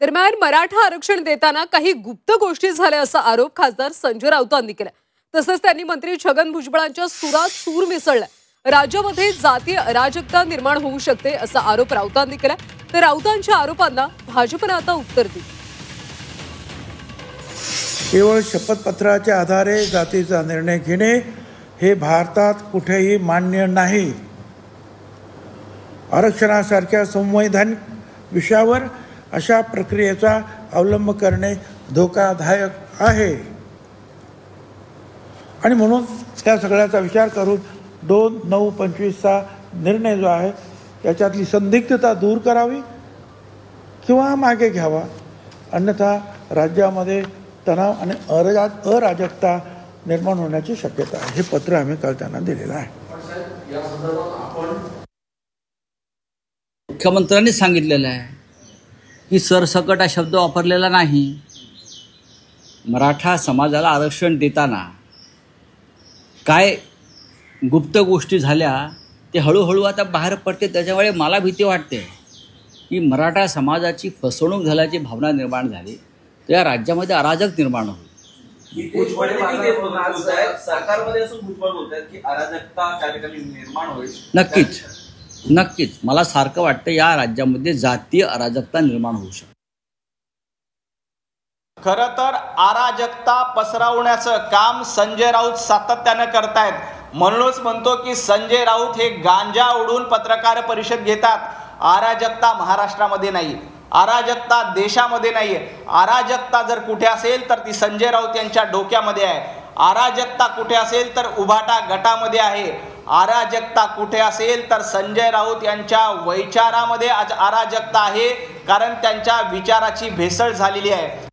दरम्यान मराठा आरक्षण देताना काही गुप्त गोष्टी झाल्या असा आरोप खासदार संजय राऊतांनी केला। तसंच त्यांनी मंत्री छगन भुजबळांच्या सुरात सूर मिसळला। राज्यामध्ये जातीय अराजकता निर्माण होऊ शकते असा आरोप राऊतांनी केला। तर राऊतांच्या आरोपांना भाजपने आता उत्तर दिले। केवळ शपथपत्राच्या आधारे जातीचा निर्णय घेणे हे भारतात कुठेही मान्य नाही। आरक्षणासारख्या संवैधानिक विषयावर अशा प्रक्रियेचा अवलंब करणे धोकादायक आहे आणि म्हणून त्या सगळ्याचा विचार करून 2/9/25चा निर्णय जो आहे त्याच्यातली संदिग्धता दूर करावी किंवा मागे घ्यावा, अन्यथा राज्यामध्ये तणाव आणि अराजकता निर्माण होण्याची शक्यता आहे। हे पत्र आम्ही काल त्यांना दिलेलं आहे। मुख्यमंत्र्यांनी सांगितलेलं आहे की सरसकट हा शब्द वापरलेला नाही। मराठा समाजाला आरक्षण देताना काय गुप्त गोष्टी झाल्या ते हळूहळू आता बाहेर पडते। त्याच्यामुळे मला भीती वाटते की मराठा समाजाची फसवणूक झाल्याची भावना निर्माण झाली तर या राज्यामध्ये अराजक निर्माण होईल। नक्कीच नक्कीच मला सारखं वाटतं या राज्यामध्ये जातीय अराजकता निर्माण होऊ शकते। खरं तर अराजकता पसरवण्याचं काम संजय राऊत सातत्याने करतायत। म्हणूनच म्हणतो की संजय राऊत हे गांजा उडून पत्रकार परिषद घेतात। अराजकता महाराष्ट्रामध्ये नाही, अराजकता देशामध्ये नाही। अराजकता जर कुठे असेल तर ती संजय राऊत यांच्या डोक्यामध्ये आहे। अराजकता कुठे असेल तर उभाटा गटामध्ये आहे। अराजकता कुठे असेल तर संजय राऊत यांच्या विचारामध्ये अराजकता आहे, कारण त्यांच्या विचाराची भेसळ झालेली आहे।